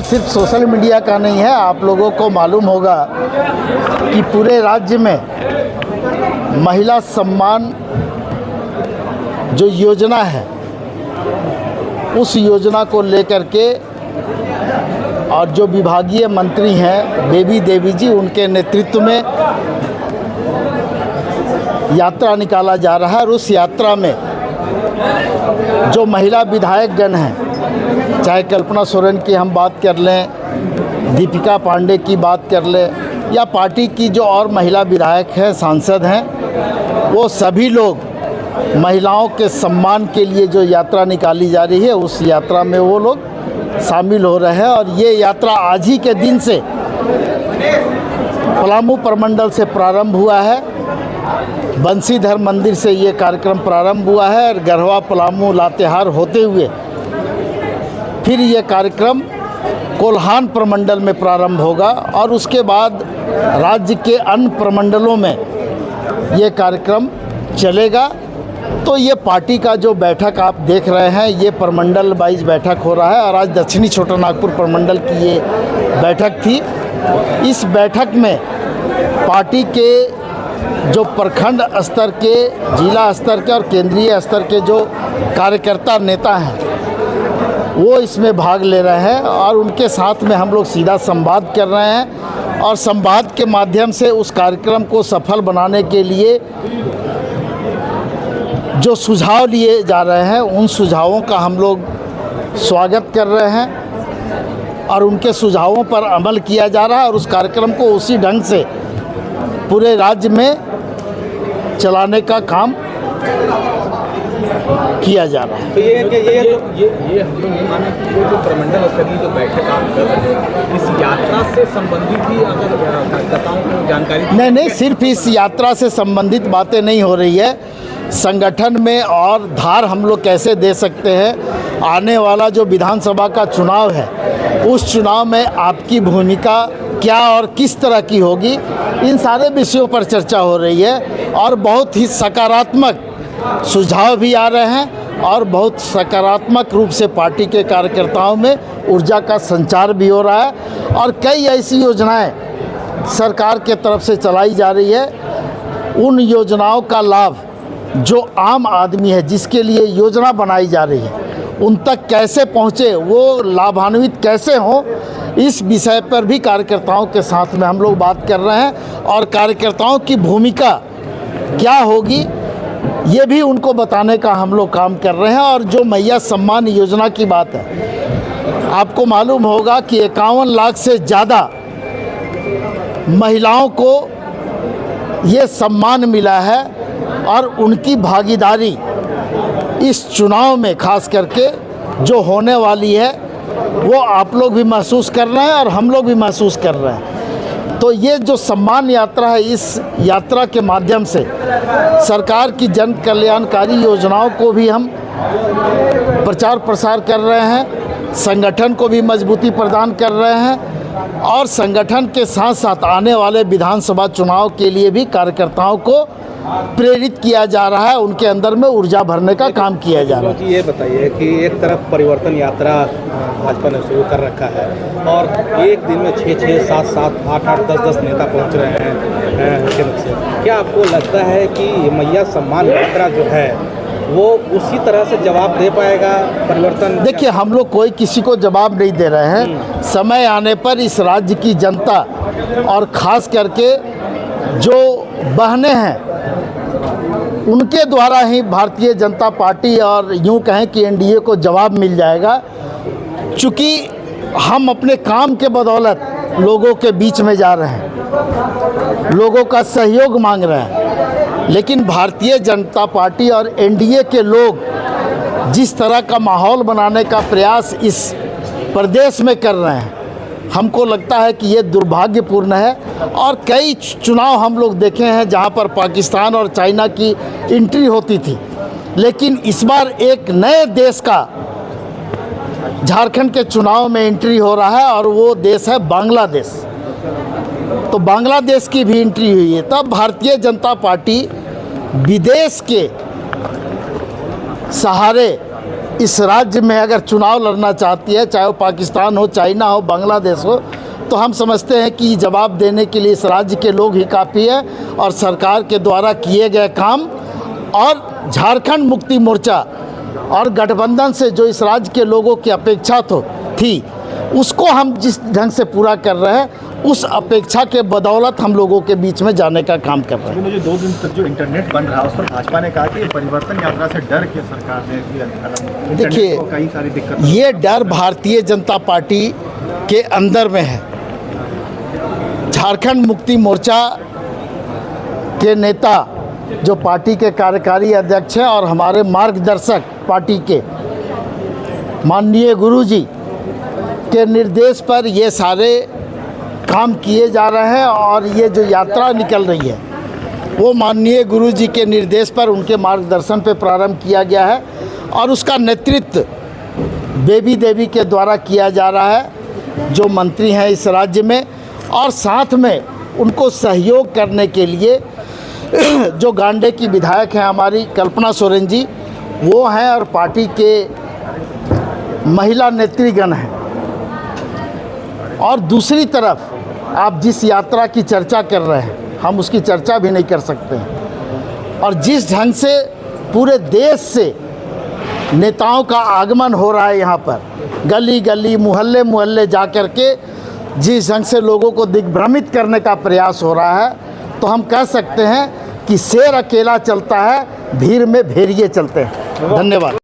सिर्फ social media का नहीं है। आप लोगों को मालूम होगा कि पूरे राज्य में महिला सम्मान जो योजना है, उस योजना को लेकर के और जो विभागीय मंत्री हैं बेबी देवी जी, उनके नेतृत्व में यात्रा निकाला जा रहा है। और उस यात्रा में जो महिला विधायकगण हैं, चाहे कल्पना सोरेन की हम बात कर लें, दीपिका पांडे की बात कर लें, या पार्टी की जो और महिला विधायक हैं, सांसद हैं, वो सभी लोग महिलाओं के सम्मान के लिए जो यात्रा निकाली जा रही है, उस यात्रा में वो लोग शामिल हो रहे हैं। और ये यात्रा आज ही के दिन से पलामू प्रमंडल से प्रारंभ हुआ है। बंसीधर मंदिर से ये कार्यक्रम प्रारंभ हुआ है और गढ़वा, पलामू, लातेहार होते हुए फिर ये कार्यक्रम कोल्हान प्रमंडल में प्रारंभ होगा और उसके बाद राज्य के अन्य प्रमंडलों में ये कार्यक्रम चलेगा। तो ये पार्टी का जो बैठक आप देख रहे हैं, ये प्रमंडल वाइज बैठक हो रहा है और आज दक्षिणी छोटा नागपुर प्रमंडल की ये बैठक थी। इस बैठक में पार्टी के जो प्रखंड स्तर के, जिला स्तर के और केंद्रीय स्तर के जो कार्यकर्ता नेता हैं, वो इसमें भाग ले रहे हैं और उनके साथ में हम लोग सीधा संवाद कर रहे हैं और संवाद के माध्यम से उस कार्यक्रम को सफल बनाने के लिए जो सुझाव लिए जा रहे हैं, उन सुझावों का हम लोग स्वागत कर रहे हैं और उनके सुझावों पर अमल किया जा रहा है और उस कार्यक्रम को उसी ढंग से पूरे राज्य में चलाने का काम किया जा रहा है। तो ये हम लोग ये माने कि ये जो प्रमंडल स्तरीय जो बैठक आप कर रहे हैं, इस यात्रा से संबंधित ही अगर कार्यकर्ताओं को जानकारी नहीं, सिर्फ इस यात्रा से संबंधित बातें नहीं हो रही है। संगठन में और धार हम लोग कैसे दे सकते हैं, आने वाला जो विधानसभा का चुनाव है, उस चुनाव में आपकी भूमिका क्या और किस तरह की होगी, इन सारे विषयों पर चर्चा हो रही है और बहुत ही सकारात्मक सुझाव भी आ रहे हैं और बहुत सकारात्मक रूप से पार्टी के कार्यकर्ताओं में ऊर्जा का संचार भी हो रहा है और कई ऐसी योजनाएं सरकार के तरफ से चलाई जा रही है। उन योजनाओं का लाभ जो आम आदमी है, जिसके लिए योजना बनाई जा रही है, उन तक कैसे पहुँचे, वो लाभान्वित कैसे हों, इस विषय पर भी कार्यकर्ताओं के साथ में हम लोग बात कर रहे हैं और कार्यकर्ताओं की भूमिका क्या होगी, ये भी उनको बताने का हम लोग काम कर रहे हैं। और जो मैया सम्मान योजना की बात है, आपको मालूम होगा कि 51 लाख से ज़्यादा महिलाओं को ये सम्मान मिला है और उनकी भागीदारी इस चुनाव में खास करके जो होने वाली है, वो आप लोग भी महसूस कर रहे हैं और हम लोग भी महसूस कर रहे हैं। तो ये जो सम्मान यात्रा है, इस यात्रा के माध्यम से सरकार की जन कल्याणकारी योजनाओं को भी हम प्रचार प्रसार कर रहे हैं, संगठन को भी मजबूती प्रदान कर रहे हैं और संगठन के साथ साथ आने वाले विधानसभा चुनाव के लिए भी कार्यकर्ताओं को प्रेरित किया जा रहा है, उनके अंदर में ऊर्जा भरने का काम किया जा रहा है। ये बताइए कि एक तरफ परिवर्तन यात्रा भाजपा ने शुरू कर रखा है और एक दिन में 6-6, 7-7, 8-8, 10-10 नेता पहुंच रहे हैं मुख्यमंत्री से। क्या आपको लगता है कि मैया सम्मान यात्रा जो है वो उसी तरह से जवाब दे पाएगा परिवर्तन? देखिए, हम लोग कोई किसी को जवाब नहीं दे रहे हैं। समय आने पर इस राज्य की जनता और ख़ास करके जो बहनें हैं, उनके द्वारा ही भारतीय जनता पार्टी और यूँ कहें कि एनडीए को जवाब मिल जाएगा। चूँकि हम अपने काम के बदौलत लोगों के बीच में जा रहे हैं, लोगों का सहयोग मांग रहे हैं, लेकिन भारतीय जनता पार्टी और एनडीए के लोग जिस तरह का माहौल बनाने का प्रयास इस प्रदेश में कर रहे हैं, हमको लगता है कि ये दुर्भाग्यपूर्ण है। और कई चुनाव हम लोग देखे हैं जहां पर पाकिस्तान और चाइना की एंट्री होती थी, लेकिन इस बार एक नए देश का झारखंड के चुनाव में एंट्री हो रहा है और वो देश है बांग्लादेश। तो बांग्लादेश की भी एंट्री हुई है। तब भारतीय जनता पार्टी विदेश के सहारे इस राज्य में अगर चुनाव लड़ना चाहती है, चाहे वो पाकिस्तान हो, चाइना हो, बांग्लादेश हो, तो हम समझते हैं कि जवाब देने के लिए इस राज्य के लोग ही काफ़ी है। और सरकार के द्वारा किए गए काम और झारखंड मुक्ति मोर्चा और गठबंधन से जो इस राज्य के लोगों की अपेक्षा थी, उसको हम जिस ढंग से पूरा कर रहे हैं, उस अपेक्षा के बदौलत हम लोगों के बीच में जाने का काम कर रहे हैं। जो 2 दिन तक जो इंटरनेट बंद रहा, उस पर भाजपा ने कहा कि ये परिवर्तन यात्रा से डर के सरकार ने देखिए, कई सारी दिक्कत, ये डर भारतीय जनता पार्टी के अंदर में है। झारखंड मुक्ति मोर्चा के नेता जो पार्टी के कार्यकारी अध्यक्ष हैं और हमारे मार्गदर्शक पार्टी के माननीय गुरुजी के निर्देश पर ये सारे काम किए जा रहे हैं। और ये जो यात्रा निकल रही है वो माननीय गुरुजी के निर्देश पर, उनके मार्गदर्शन पर प्रारंभ किया गया है और उसका नेतृत्व बेबी देवी के द्वारा किया जा रहा है, जो मंत्री हैं इस राज्य में। और साथ में उनको सहयोग करने के लिए जो गांडे की विधायक हैं हमारी कल्पना सोरेन जी, वो हैं, और पार्टी के महिला नेतृगण हैं। और दूसरी तरफ आप जिस यात्रा की चर्चा कर रहे हैं, हम उसकी चर्चा भी नहीं कर सकते हैं। और जिस ढंग से पूरे देश से नेताओं का आगमन हो रहा है यहाँ पर, गली गली, मोहल्ले मोहल्ले जा कर के जिस ढंग से लोगों को दिग्भ्रमित करने का प्रयास हो रहा है, तो हम कह सकते हैं कि शेर अकेला चलता है, भीड़ में भेड़िए चलते हैं। धन्यवाद।